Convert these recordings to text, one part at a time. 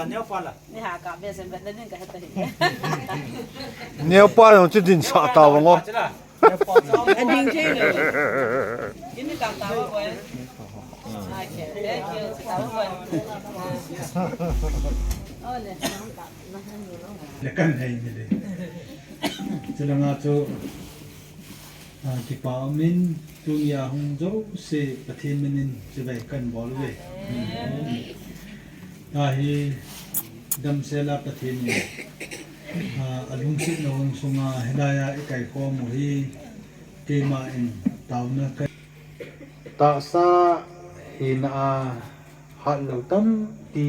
neo pa la ni ha ka be sem be nin ka heta hi neo pa no chu din sa ta wa ngo ending che ne ini ka ta wa boy okay thank you ta wa boy ole le kan hai ni le chulanga chu kipa min tu ya hung jouse Pathenin chibai kan bol we hi dam sela Pathenin alung sit no sunga hedaya kaikhom hi tema in Taonan ta sa hin hat lo tam ti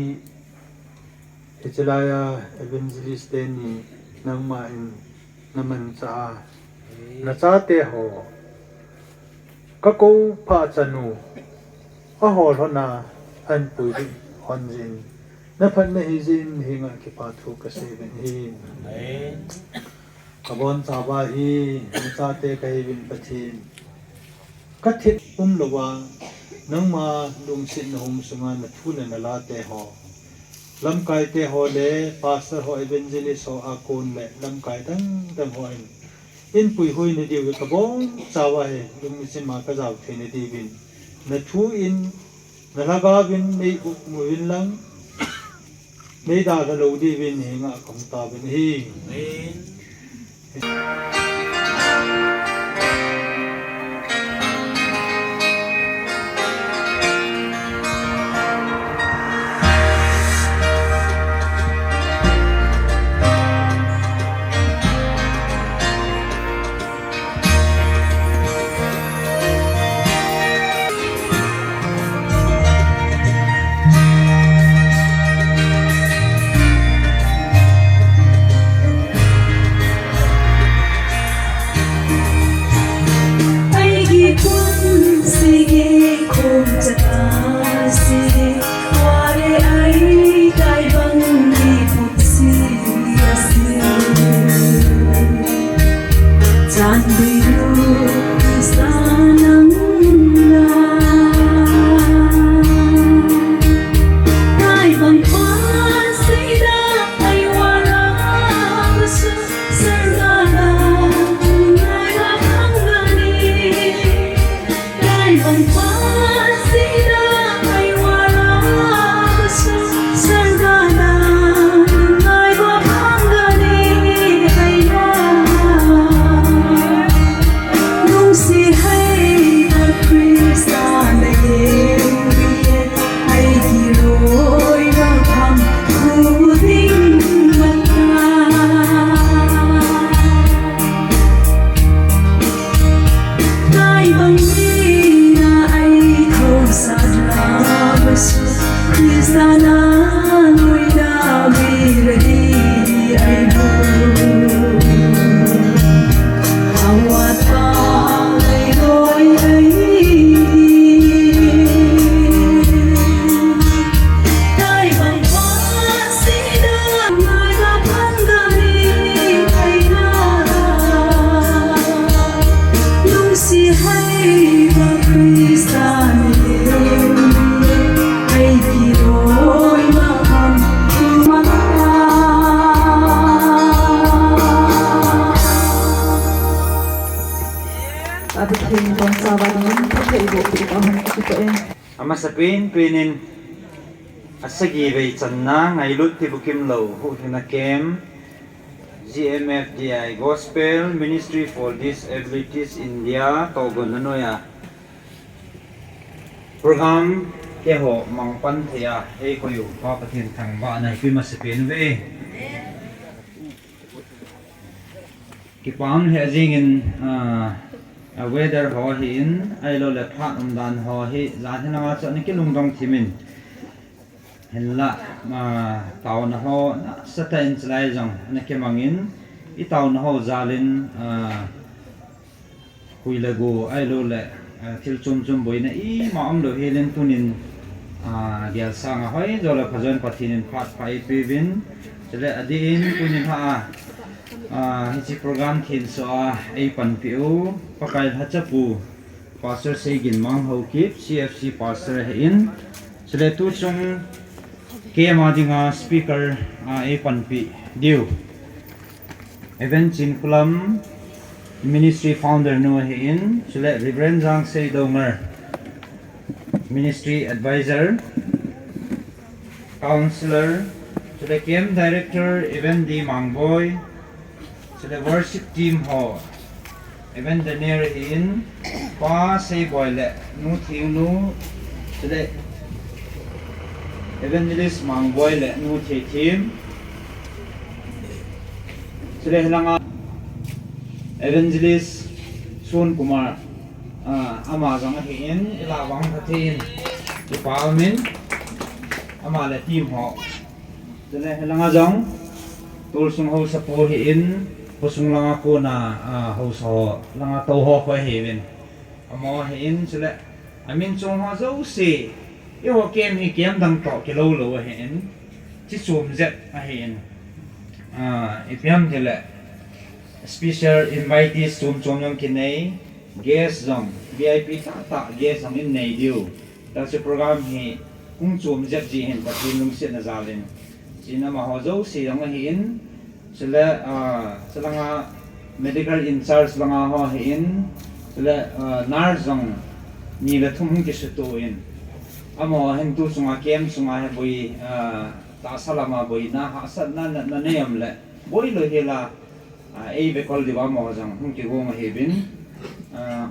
Ichalaya evangelist ni nang main naman sa nasate ho kako pa chanu a hol hona an pui honjin na phan na hijin hinga kipa thu ka se ben hi kabon sawa hi nasate kai bin Pathen kathit lowa nang ma lung sin hom sunga na thuna na la te ho lam kai te ho le pastor ho evangelist ho akon le lam kai dam ho in pui hui ne diu ka bong chawa he lung sin ma ka jaw the ne di bin na thu in na la ga bin nei bu mu win lang nei da ga lo di bin he nga kom ta bin hi Amasapin pinin asagi bei Channa ngailut Tibukimlou huhhingna camp GMFDI Gospel Ministry for Disabilities India togon noya program keho mang Pannathei ei koyu Pathen thang ba nai pi masapin ve kipam he jingin weather ho hin ai lo le phat dan ho hi la thena ma chani ki lungdong thimin henla ma taun ho na satain chlai jang na ke mangin I taun ho jalin huilago ai lo le thil chum chum boina I ma am lo helen tunin gel sanga hoi jola phajon Pathenin phat pai pivin chele adin tunin ha hichi program thin so ai pan piu pakai hachapu pastor segin mang ho kip CFC pastor in chele tu chung KMA dinga speaker a panpi diu event chin kulam ministry founder no hin chule reverend jang sei donger ministry advisor counselor chule camp director event di mangboy chule worship team ho event the near hin pa sei boy le nu thing nu chule evangelist mangboy le nu the team chule hilanga evangelist Sun Kumar ama jang hin ila wang Pathen kipa min ama le team ho chule hilanga jang tul sung ho sapo hin pusung langa ko na ho so langa to ho ko heven amo hin chule amin chung ho jouse yo kem hi kem dang to ke lo lo hen chi sum zet a hen ipiam thele special invitees sum yong kinai guest zong VIP ta guest zong in nei diu ta se program hi kung sum zet ji hen Pathen lung se na jalin china ma ho jouse yong hin chule chalanga medical in charge langa ho hin chule nurse zong ni le thum ki se to in amo hen tu sunga kem sunga he boi ta salama boi na ha sat na neyam le boi lo hela e be kol diwa mo jang hung ki gong he bin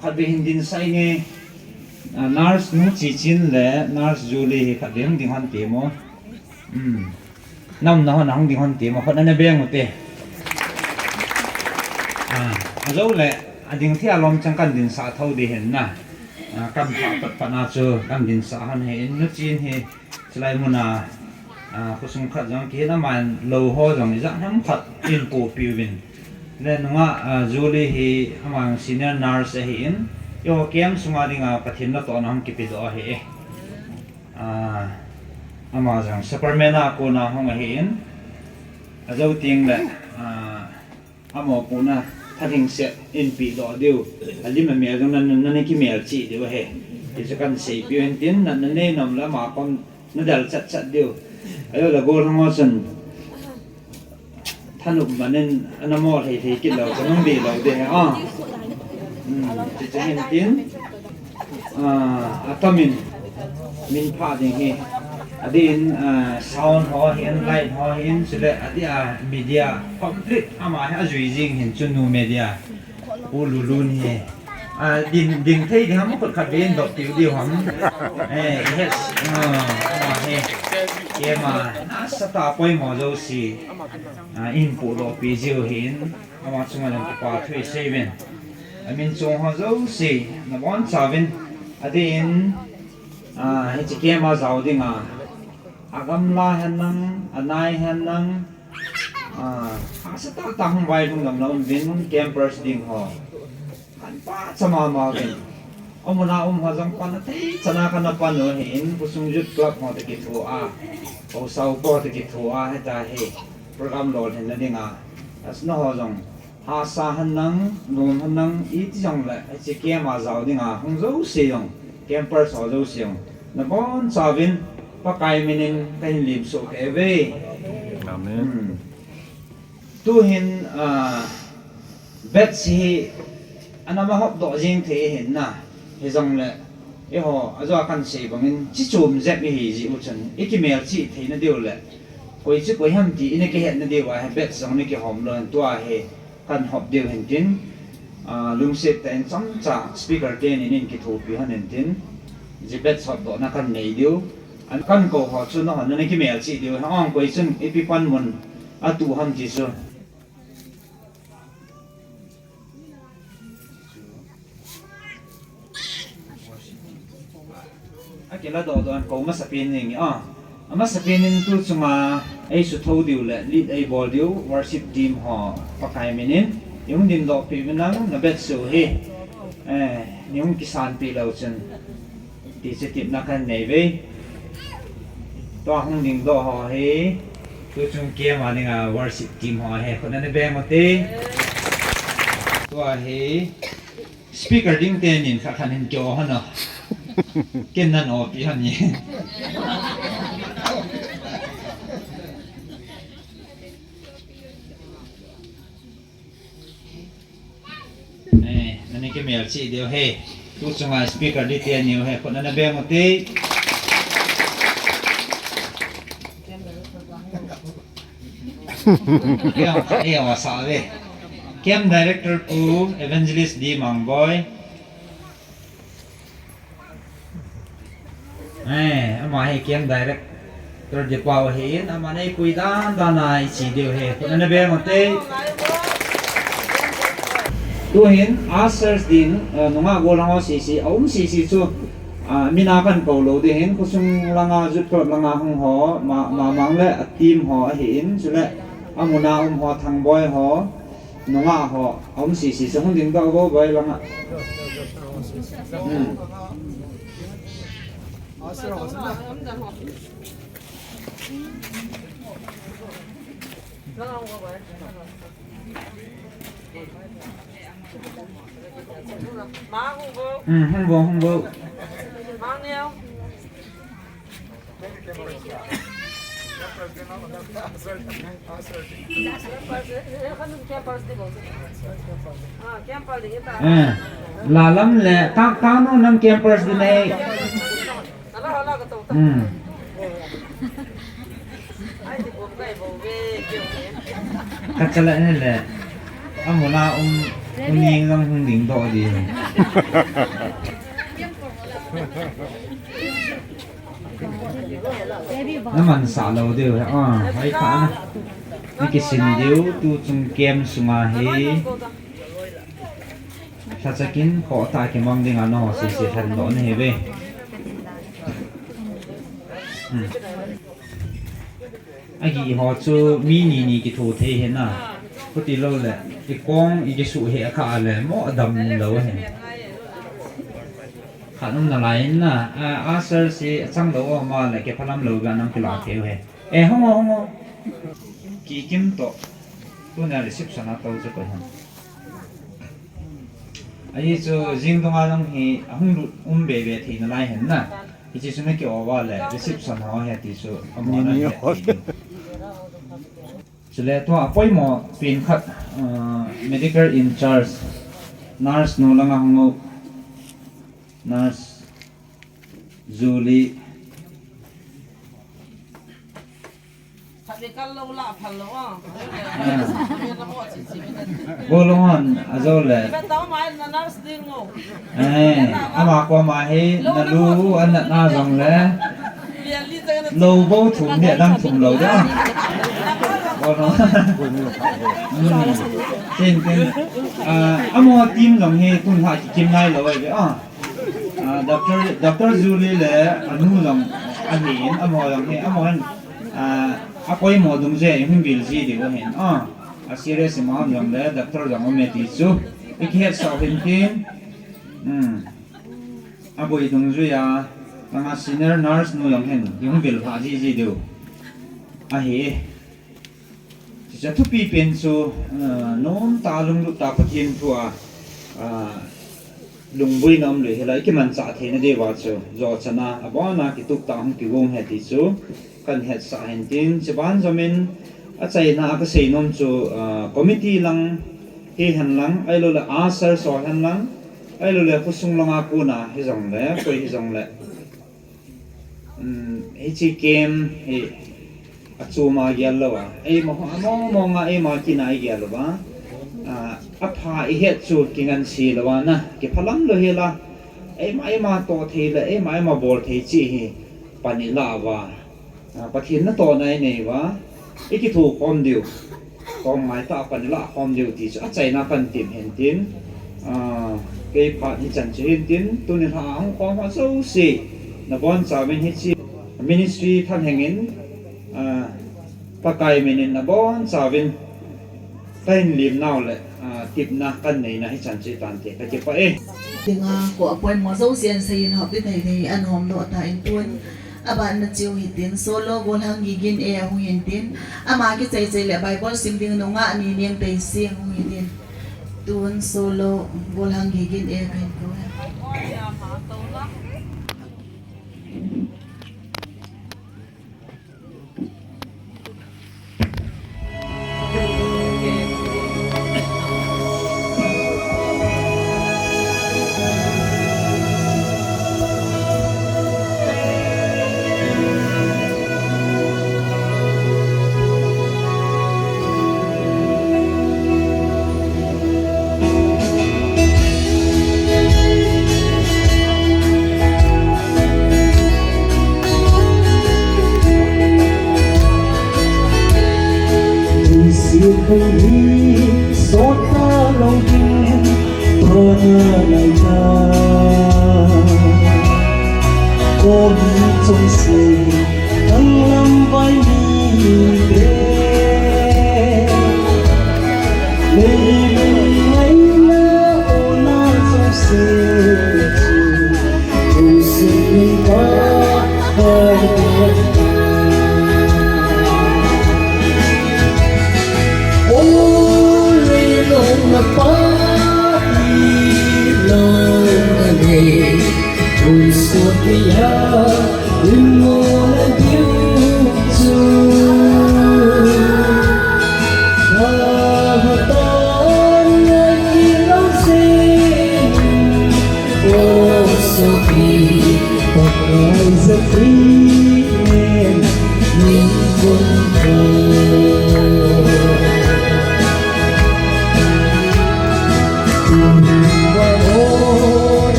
khat be hindin sai nge nurse nu chi chin le nurse juli he khat ding ding han te mo nam na hon hang ding han te mo khat na beng te azo le ading thia lom chang kan din sa thau de hen na kam pha pana chu kam din sa han he in nu chin he chlai muna khusung khat jang ki na man lo ho jang ja ham khat in po piwin le nunga juli hi amang senior nurse he in yo kem sunga dinga Pathen na to nam ki pi do he ama jang supermana ko na hong he in azo ting le amo ko na Pathenin set in pi do diu alim me jong nan ki mel chi diu he is kan sei pi en tin nan ne nam la ma kon na dal chat diu ayo la gol hang san thanu manen anamo thei ki lo jong bi lo de chi chen tin atamin min pha ding he adin sound ho hin light ho hin sile adia media complete ama ha zui jing hin chunu media ululun he ding thei ding ham khot khat ben dok tiu diu ham yes ama he kema sata poi mo jo si in pu do pi jiu hin ama chunga jang pa thui seven amin chung ho jo si na bon savin adin he chi kema zau dinga agam la hanang anai hanang asata tang vai lung dam nom bin campers ding ho kan pa chama ma bin omuna ha jang Pannathei chana kana pan no hin pusung jut club ho te ki thu o sau ko te ki thu he ta he program lol hen na dinga asno ho jang ha sa hanang nom hanang I ti jang la chi kema zau dinga hong zo se yong campers ho zo se yong na bon savin pakai minin kain lim so ke ve amen tu hin bet si anama hop do jing the hin na he jong le e ho azo kan sei bangin chi chum zep hi ji u chen ikimel chi the na deu le koi chi koi ham ti ine ke het na deu wa he bet jong ni ke hom lon to a he kan hop deu hin tin lung set ten cham cha speaker ten in ki thu pi han tin ji bet hop do na kan nei deu an kan ko ho chu no han na ki mel chi deu hang koi chun epi pan mun atu ham ji so akela do do an ko ma sapin ni ama sapin tu chunga ai su tho diu le lead ai bol diu worship team ho pakai minin yung din do pi nang na bet su he yung kisan pi lo chen ti se tip na kan nei ve to hong ding do ho he tu chung kia ma ding worship team ho he ko na ne be mo te to he speaker ding ten in kha khan hin kyo ha no ken nan o pi han ni นี่ก็มีอะไรสิเดียวเฮ้ตู้ชงไงสปีกเกอร์ดิเทียนอยู่เฮ้คนนั้นเบงหมดที่เอ้ยว่าสาวเว้แคมป์ดีเรคเตอร์ปูเอเวนเจลิสต์ดีมังบอยมาให้แคมป์ดีเรคเตอร์จะกว่าเห็นมาให้คุยด้านไหนสิเดียวเฮ้คนนั้นเบงหมดที่ตัวเห็นอาเซอร์สดินน้องอาโกลังอาซีเอาซีชัวมีนาคันเกาโลดีเห็นคุซุงลังอาจุดกรดลังอาหงหอมามังเล่ทีมหอเห็นสุดเลยอามุนาหอทางบอยหอน้องอาหอเอาซีสมุนดินก็เอาบอยลังอาห้องโบมาเนียวลาลัมเล่ตั้งโน่นน้ำแคมเปอร์สดินเองกัจจละนี่แหละอามุนายิงต้องหนึ่งตัวดีน้ำมันสาเราเดียวไอ้ขานะนี่กิสินเดียวตูจงเกมสุมาเฮถ้าจะกินขอตายกินวังดิ่งอ่ะเนาะเสียทันโดนเฮเว้ไอ้กี่หอจูมีนี่กี่ถูเทเห็นน่ะพุทธิโลแหละอีกองอีกสุเหะขาเลยหม้อดำเราเห็นขาน้ำลายน่ะอาเซอร์สิจังเราออกมาเลยแกพลัมเรากันน้ำกิโลเทียวเฮ้ห้องกี่กิมโตตัวนี้รีเซพชันตัวจะไปหันไอ้จูจิงตรงนั้นที่ห้องเบบีที่นั่นไรเห็นน่ะที่จะไม่เกี่ยวว่าเลยรีเซพชันเขาเห็นที่จูเอามานั่นเห็นฉะนั้นตัวป่วยหมอเป็นขัดmedical in charge nurse นู่นละงั้นงู nurse Julie ถ้าเด็กกันเราละพันแล้วอ่ะโบลงอนอาโจเลยเป็นตัวไม้นั่นสติงงูอามากว่ามาให้นั่นรู้อันนั้นน่าจังเลยเราโบถุงเนี่ยนั่งถุงเราด้วยโบลงจริงอามอทีมหลังให้คุณหากินได้เลยเด้อDr. Julie เลยอนุหลังอันนี้อามอหลังให้อามออาป่วยหมอดุมเจยังไม่บิลซีดีกว่าเห็นอาเซียสมาหลังเลยด็อกเตอร์หลังไม่ติดจูอีกเหตุสาวเห็นทีอาป่วยดุมจุยหลังอาซีเนียร์นัร์สนู่นยังเห็นยังไม่บิลพาจีดีดูเฮ้จะทุบปีเป็นจูโน้มตาลุงลุตาปะทินทัวลุงบุยน้ำเลยเฮลัยที่มันจ่าเทนเดียวว่าจูจอชนะบ้านาคิตุกตาหงกิวงเหตุจูกันเหตุสาเหตุที่จะบ้านจะมีอาจจะน่าก็เสียนนจูคอมมิตี้ลังเฮหันลังไอ้เราเลยอาเซอร์สอหันลังไอ้เราเลยผู้ส่งลังอากูน่ะฮิจงเลยคุยฮิจงเลยเฮจิเกมเฮอาจูมาเกี่ยวแล้วไอ้มองไอ้มากินไอ้เกี่ยวแล้วอาพาไอ้เหตุจูกินกันสีแล้วนะเก็บพลังเลยเฮล่ะไอ้มาโตเทเลยไอ้มาบอลเทจีเฮปานิลาวาประเทศนั้นตัวไหนเนี่ยวะไอ้ที่ถูกความเดียวกองไม้ตาปันละความเดียวที่จะใจน่ากันติ่มเห็นติ่มเกี่ยผ่านที่จันทร์เห็นติ่มตัวนี้ทางความว่าสู้สินับวันสาวเป็นฮิตมินิสทรีท่านแห่งนี้ปากไก่เมนินนับวันสาวเป็นเป็นลิมน่าเลยติดนักกันในนะให้จันทร์ตันเตะไปเก็บไปถึงกว่าป่วยหมอเจ้าเสียนสีนหอบที่ไหนในอันหอมโดดถ่ายตัวaban na chiu hitin solo bol hang gigin e hung hintin ama ki chei chei le bible sim ding nonga ani niang tei sing hung hitin tun solo bol hang gigin e kain ko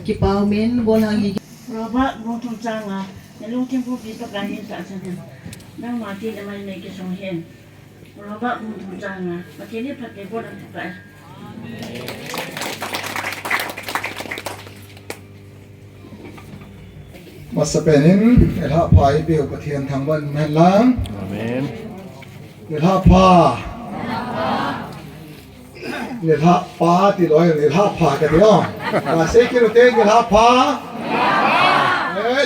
kipa min gol hangi Robert Botong Changa, the Lhunkim for people can use that sentence. Now, Martin, the money makers on him. Robert Botong Changa, but he didn't put the bottom to play. Pathenin elha pai beu Pathen thangban melang Amen. elha pa elha pa ti loi elha pa ka dio ka se ki te elha pa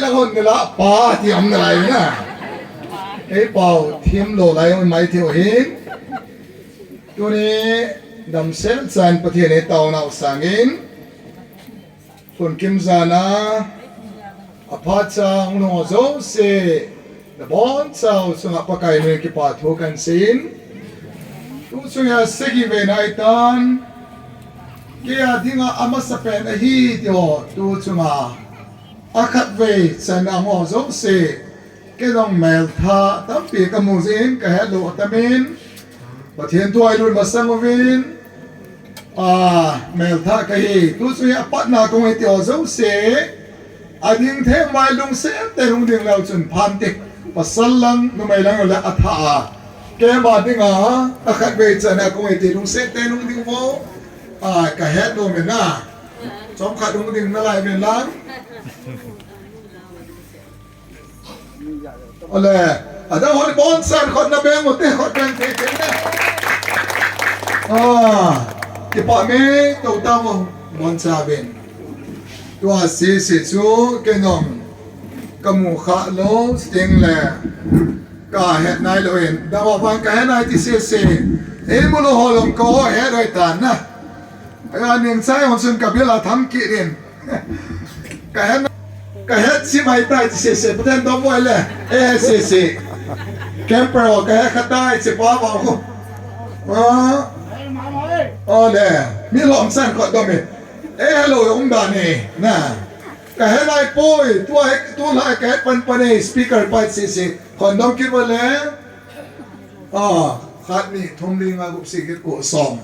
la hon elha pa ti am na lai na pao thim lo lai mai thiu hin tu ni dam sel chan Pathen e tau nau sangin Lhunkim zana apatsa uno jouse the bon sao sunga pakai ne ki pa thu kan sin tu sunga segi ve nai tan ke adinga amasapen a hi dio tu sunga akhat ve sana mo jouse ke dong mel tha tam pi ka mu zin ka hello tamin Pathen tu ai lu masang ovin mel tha ka hi tu sunga patna ko ngai dio jouse ading the mai lung se te lung ding lau chun phan tik pasal lang nu mai lang la atha ke ba dinga akhat ve chana ko ngai ti lung se te lung ding vo ka het do me na chom khat lung ding na lai men lang ole ada hol bon san khot na beng te khot beng te te ki pa me to ta mo bon sa ben tua si chu ke nom kamu kha lo sting le ka het nai lo en da wa ban ka het nai ti si e mu lo holom ko he roi tan na ai ning sai hon sun ka bela tham ki rin ka het si mai tai ti si Pathen do mo le si camper o ka het tai si pa ba ko ole mi lom san ko do me hello ông đàn này nè cái hết lại bôi tôi lại cái hết pan pan này speaker pan xì còn đông kia vào lẽ khát mi thông linh ngài cũng xì cái cổ sòng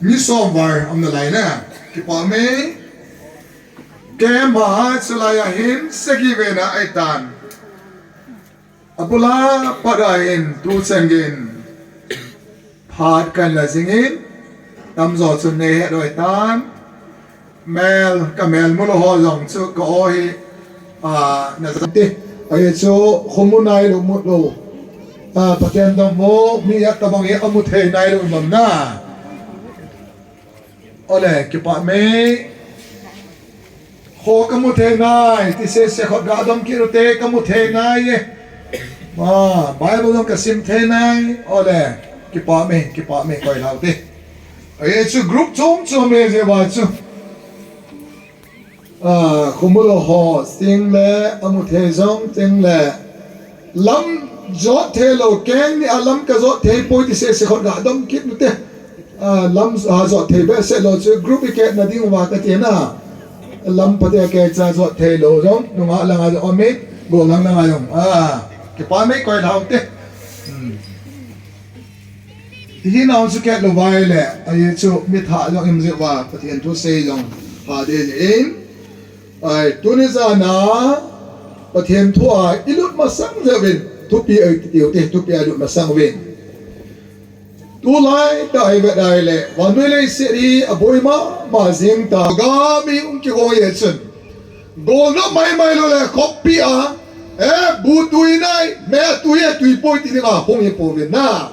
mi sòng vào ông này nè cái pa mấy cái mà sẽ lại hin sẽ ghi về na ai tan apula padain tu sengin phạt kan là singin tam giọt xuân này hết rồi tan mel ka mel mo lo ho long chu ko hi na zati ai chu khomunai lo mo lo Pathen do mo mi ya ta bang e amu thei nai lo mam na ole ki pa me ho ka mu thei nai ti se khot ga dom ki ro te ka mu thei nai bible dom ka sim thei nai ole ki pa me koi lau te ai chu group chom me je ba chu khumulo ho sing le amu the zong sing le lam zo the lo keng ni alam ka zo the poi ti se khot ga dom kit nu te lam zo the be se lo chu group ke na ding wa ka te na lam pa te ke cha zo the lo zong nu nga la nga zo me go lang na nga yong ke pa me koi thau te hi na chu ke lo vai le ai chu mi tha lo im je wa Pathen tu se long ha de in ai tunisa na Pathen thua ilut masang zevin tupi ai tiu te tupi ilut masang vin tu lai dai ve dai le wan le seri aboi ma jing ta ga mi ki go ye chun gol nó mai lo le copy à bu tui này mẹ tui bôi thì đi ngà phong hiệp phổ biến na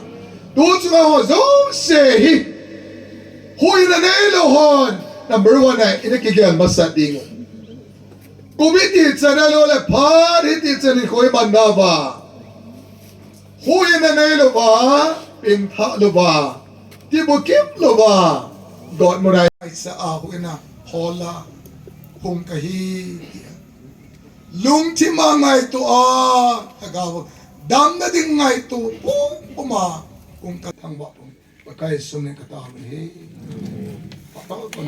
tu chúng ta họ jouse hi hui là này lo hòn number one này ini kikian masat ding covid thì chân lo le phá thì chân khối ban na ba hui là này lo ba pin tha lo ba Tibukimlou ba God mo rai sa hui na hola kung kahi Lhunkim ngai tu agaw dam na ding ngai tu puma kung katang ba pakai sumin katang he pataw ko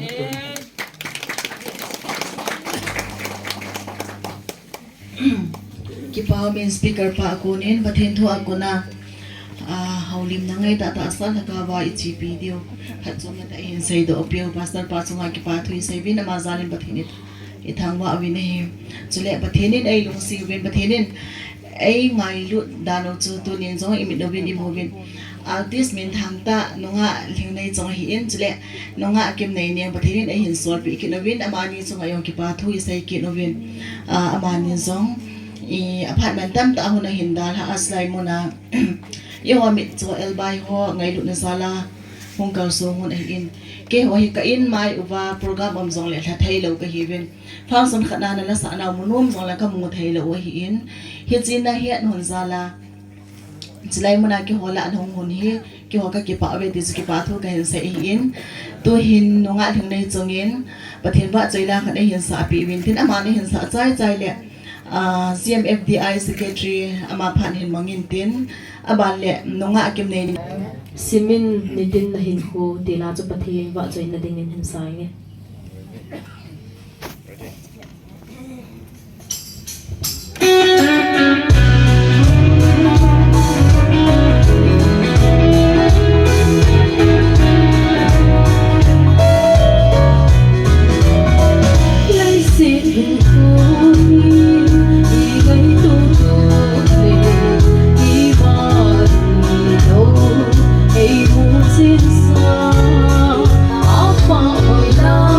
kipa main speaker pa ako nin Pathen thu ako na haulim na ngay tataasal nagawa iti video hatso na tayo isei do opyo pastor pa chungah kipa thu isei bin ama jalin Pathenit ithangwa awinahi chule Pathenin ay lungsi win Pathenin ay ngailut dano chu tunin jong imit dawin imovin artist min thangta nunga lingnai chong hiin chule nunga akim nei niang Pathenin ay hinsol pi kinawin amani chunga yong kipa thu isei kinawin amani jong i apartment tam ta huna hindal ha aslai muna yo amit cho elbai ho ngailut na sala hung kal so ngun ai in ke ho hi ka in mai uwa program om jong le thei lo ka hiwin function khana na la sa na munum jong la ka mu thei lo hi in hi chin na hian hon sala chilai muna ki hola an hong hun hi ki ho ka ki pa we ti ki pa thu ka hin se in tu hin nunga thing nei chongin Pathen wa choila khan ai hin sa pi win tin amani hin sa chai le GMFDI secretary ama Pannathei mangin tin aban le nunga akim nei simin nitin na hin ko tila cho Pathen wa choi na ding in him sai nge Hãy subscribe cho kênh Ghiền Mì Gõ để không bỏ lỡ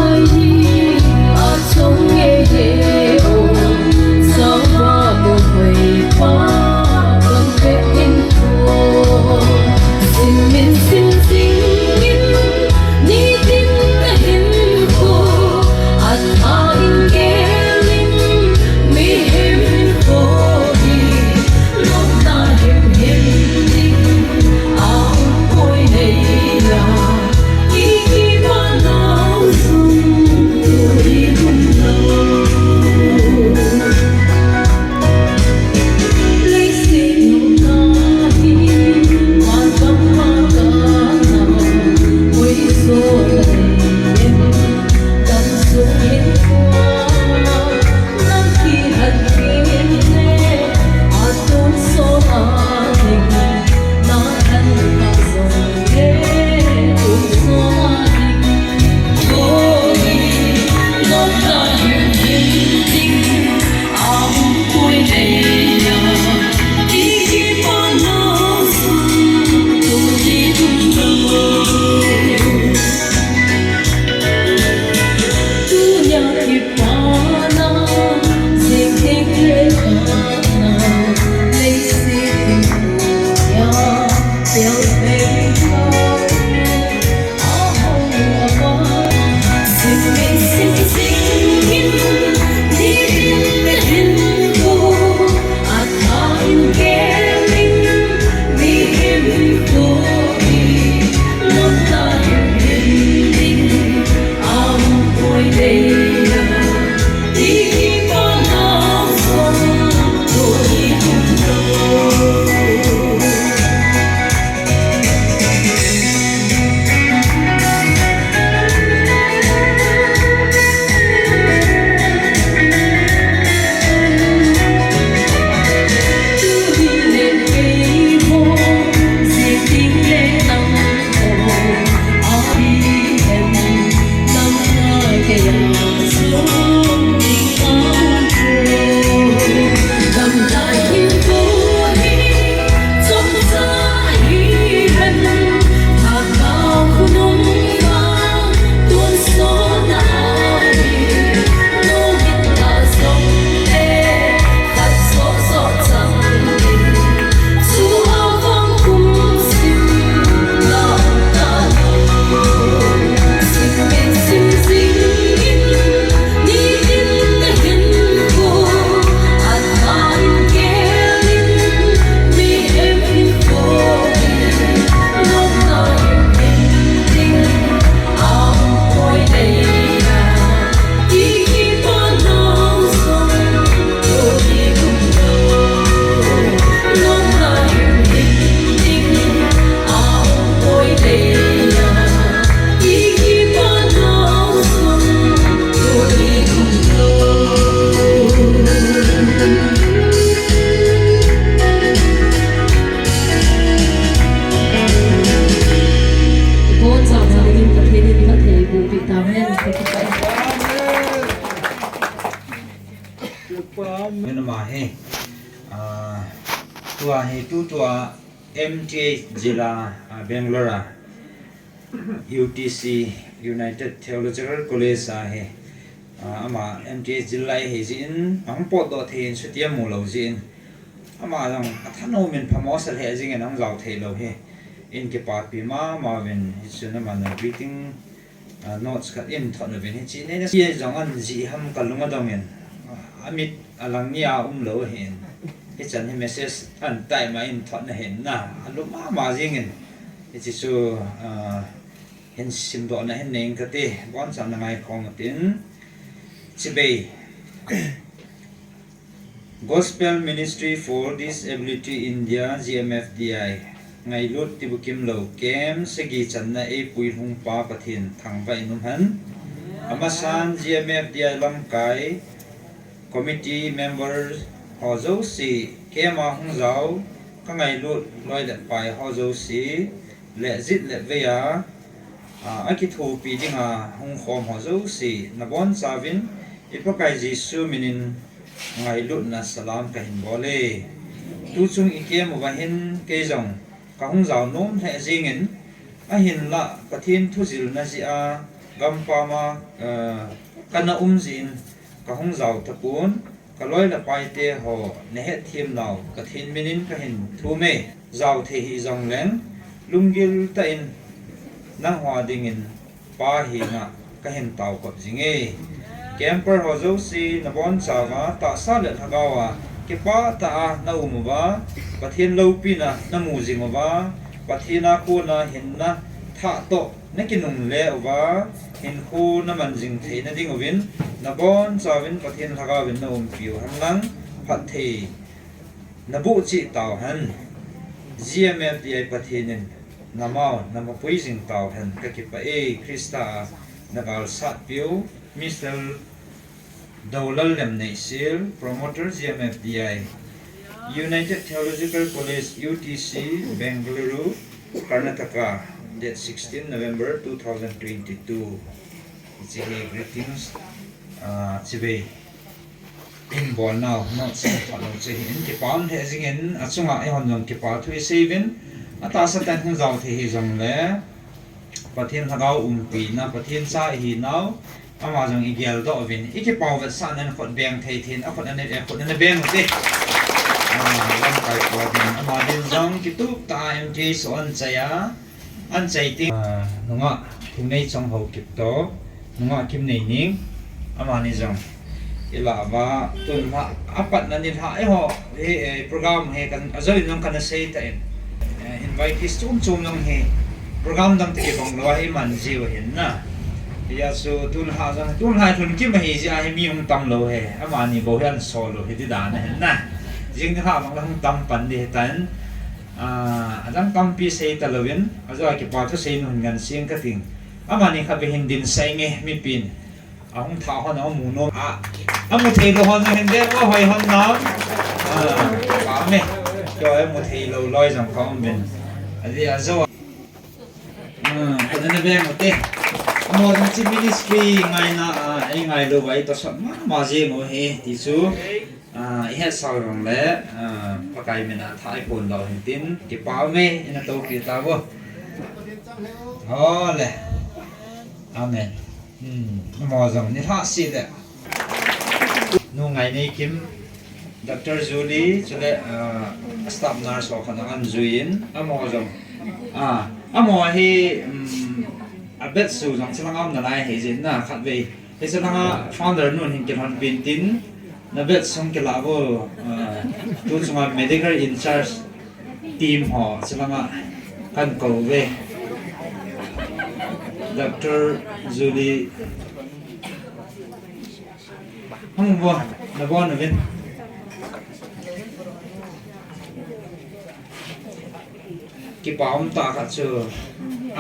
Nên mà he tua he tua MTA Jila Bangalore UTC United Theological College he ama MTA Jila he zin ang pot do the sutiam mo lo zin ama lang athano min famous he zing ang zau the lo he in kipa pi ma vin hisuna man greeting notes kat in thon vin he chi ne ye jong an ji ham kalunga domen amit alang nia lo hen he chan he message an tai ma in thon hen na alu ma jing he chi su hen sim do na hen neng kate bon san ngai khong tin chibe Gospel Ministry for Disability India GMFDI ngailut Tibukimlou Camp segi Channa puilhung pa Pathen thang vai numhan amasan GMFDI lamkai committee members jouse kema hungzau ka ngailut loi le pai jouse le zit le veya akithu pi dinga hung khom jouse nabon savin ipakai jisu minin ngailut na salam kahin bole tu chung ikem wa hin ke jong ka hung zau nom the jingin a hin la Pathen thuzil na ji a gampa ma kana zin ka hung zau thapun ka loi la pai te ho ne he thim naw ka thin minin ka hin thu me zau the hi jong leng lungil ta in na hwa dingin pa hi na ka hin taw ko jinge camper jouse nabon chawa ta sa le thagawa kipa ta na umuwa Pathen lo pina na mujingwa Pathena ko na hinna tha to na kinung le wa hin khu na manjing the na ding ovin nabon chawin Pathen thagawin na piu hanlang phathei naboh chi taw han GMFDI Pathenin namao namapui jing taw han ka kipa Krista nagal sat piu Mr. Dawlal Lemnaisil, promoter GMFDI, United Theological College UTC, Bengaluru, Karnataka, Dt.16 November 2022. Cheh, greetings, chibe. In ball now, not follow cheh. In kipan he zingen achunga honjong kipa thui sevin. Atasa tan hung zau the jong le. Pathen hagau pi na Pathen sa hi now. Ama jong igel do vin iki paw vet san an khot beng thei thin a khot an beng te lam kai ko din ama din jong ki tu ta em ji so an chaya an chai ti nunga thunei chong ho kip to nunga kim nei ning ama ni jong ila ba tun ma apat na ni ha ho he program he kan azoi nong kan sei ta invite is chum nong he program dang te bong lo he man ji wa hin na ya so tun ha Lhunkim hi ja hi mi hung tam lo he ama ni bo hian solo hi ti da na na jing ha bang hung tam pan de tan adang tam pi sei ta lovin azo ki pa tho sei nun ngan siang ka ting ama ni kha be hin din sai nge mi pin hung tha ho na mu no amu thei lo hon hen de o hoi hon na pa me yo em mu thei lo loi jang ka ben adi azo ko na be mo te mo chi ministry ngai na ngai lo vai to sa ma je mo he ti chu he sa rong le pakai mena thai pon lo hin tin ki pa me ina to ki ta bo ho le amen mo jong ni tha si le nu ngai nei kim Dr. Julie chule staff nurse of an Zuin amo jong amo he a bet su jong chilang am na lai he jin na khat ve he chilang founder nun hin kelon bin tin na bet song ke la bo tu chunga medical in charge team ho chilang kan ko ve Dr. Julie hong bo na bo na vin ki paum ta kha chu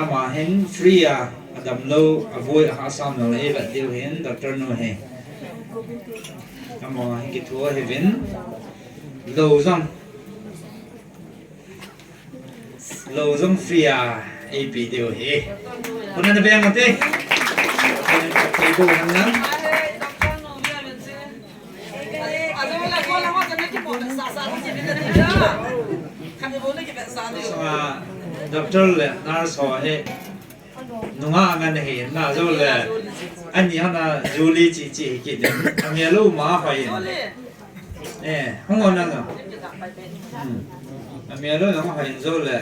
ama hen free adam lo avoid ha sam no le ba deu hen doctor no he ama ki thua he vin lo zong free ap deu he kuna na beng ate Thầy bù thằng nắng. Doctor le nurse ho he nunga ngan he na zo le anh hana Julie chi ki de lu ma hoi hong on na lu na hoi zo le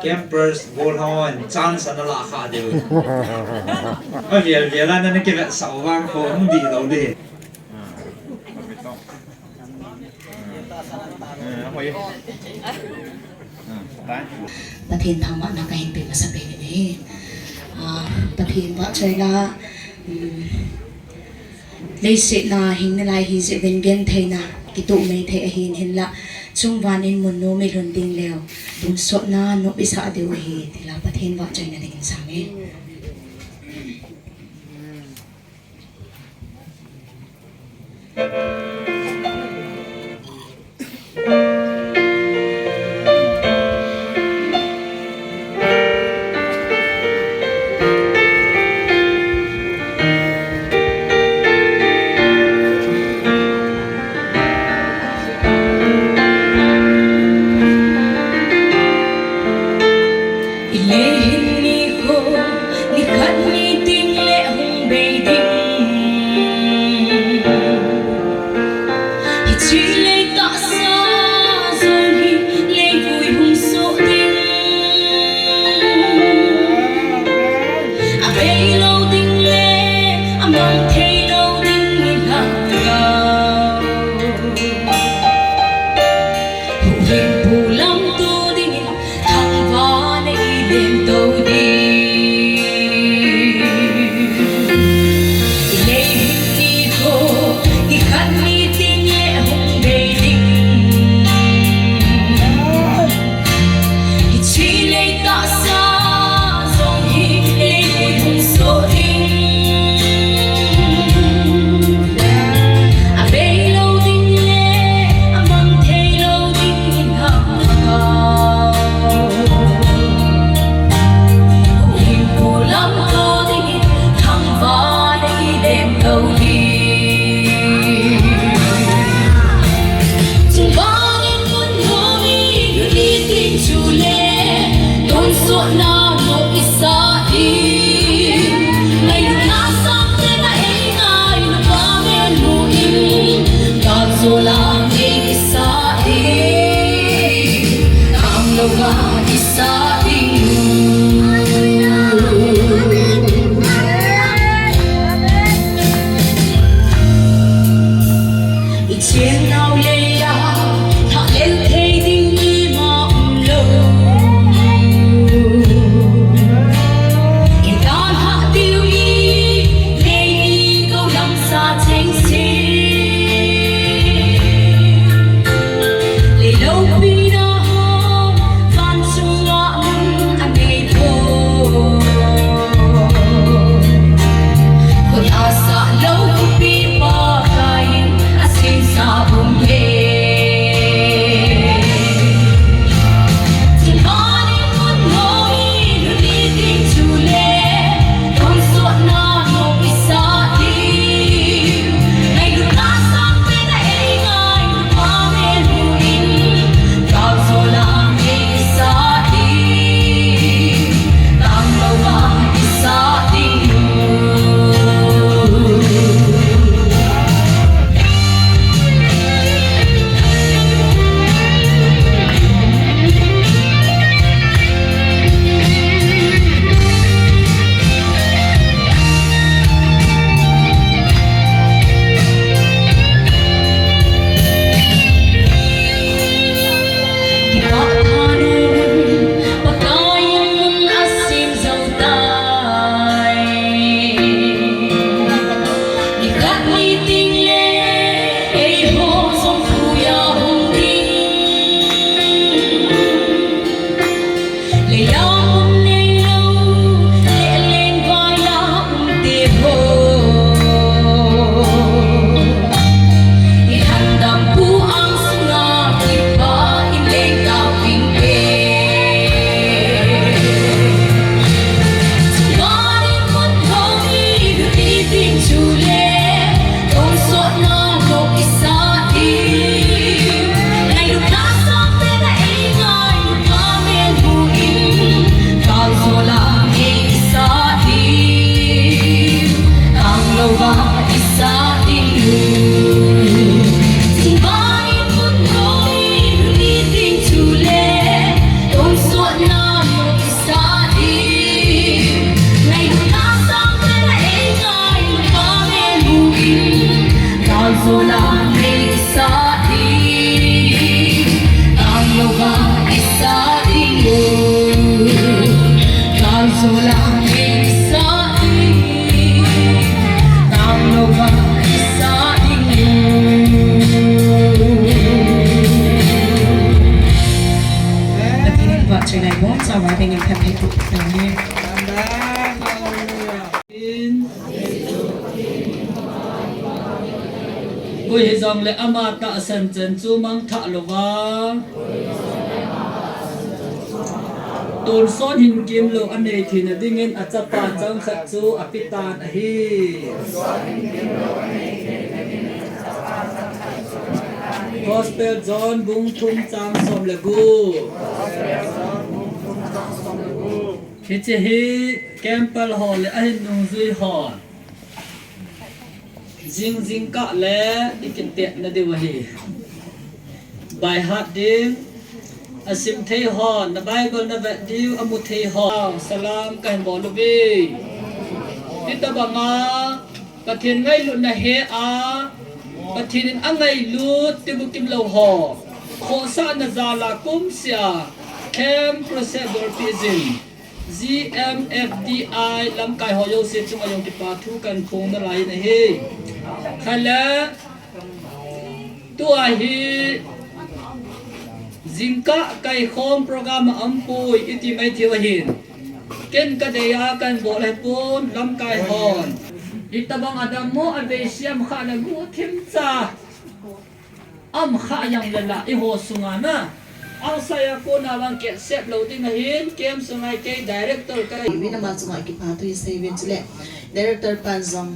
campers bol hon chance na la kha de a la na ki ve sao wang ko hong di do de Pathen thang na kain pe masabe ni Pathen wa chai la le se na hing na lai hi se ben gen thei na ki tu me thei hin hin la chung van in mun no me lon ding leo dum so na no bisa de hi ti la Pathen wa chai na ding sa me Ilin ni ko Kui dòng lệ amata san chân chu mang thạ lova tôn son hin kim lo anh này thì là đi nghe achapa chang khát chu apitan ahi Gospel John bung thum chang som le gu khi che hi campal hall le ahin nung zui hall jing ka le ikin te na de wahi by heart ding asim thei hon na bible na vet diu amu thei hon salam kan bo lu bi kita banga pathen ngailut na he a Pathenin ngailut Tibukimlou ho kho sa na zala kum sia camp procedure pizin GMFDI lam kai ho jouse chungah yong kipa thu kan khong na lai na he khala tua hi jingka kaikhom program ampui iti mai thiwahin ken kadeya kan bol hai pun lam kai hon itabang adam mo abesiam kha na gu thimcha am kha yang lala I ho sungana ang saya ko na bang ke set loading hin kem sungai ke director ka Wina ma chungah kipa tu isei wen chule director pan zong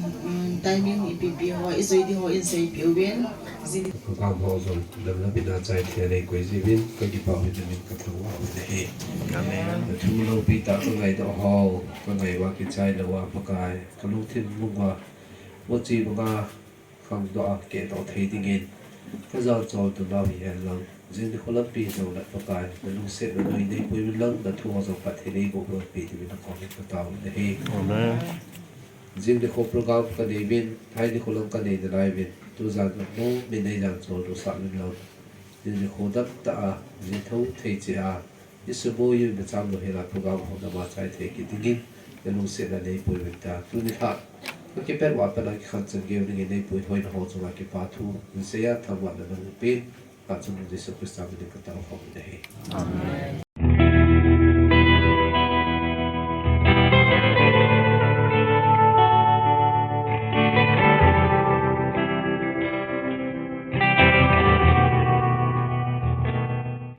timing ipp ho isei di ho isei piuben zin program ho zon lamla bina chai thia nei koi jibin ko ki pa vitamin ka thwa wa he amen thu lo pi ta ko ngai do ho ko ngai wa ki chai lo wa pakai ko lu thin mu wa wo chi ba khang do ke do thei dingin ka zo chol tu la hi han lang jin de khola pi zo la pakai ko lu se lo nei nei pui lang da thu zo Pathenin go go pi ti na ko ni ka ta wa he amen jin de kho program ka nei bin thai de kholam ka nei da lai bin tu zan mo min nei zan chol tu sa min lo jin de kho dak ta a jin thau thei che a isu bo yu na cham lo he la program ho da ma chai the ki dingin de lu se la nei pui ta tu ni ha ko ke per wa pa la ki khan chen ge ni nei pui hoi na ho chu la ki pa thu ni se ya tha wa na pe pa chu ni se Christa bi ka ta ho de he amen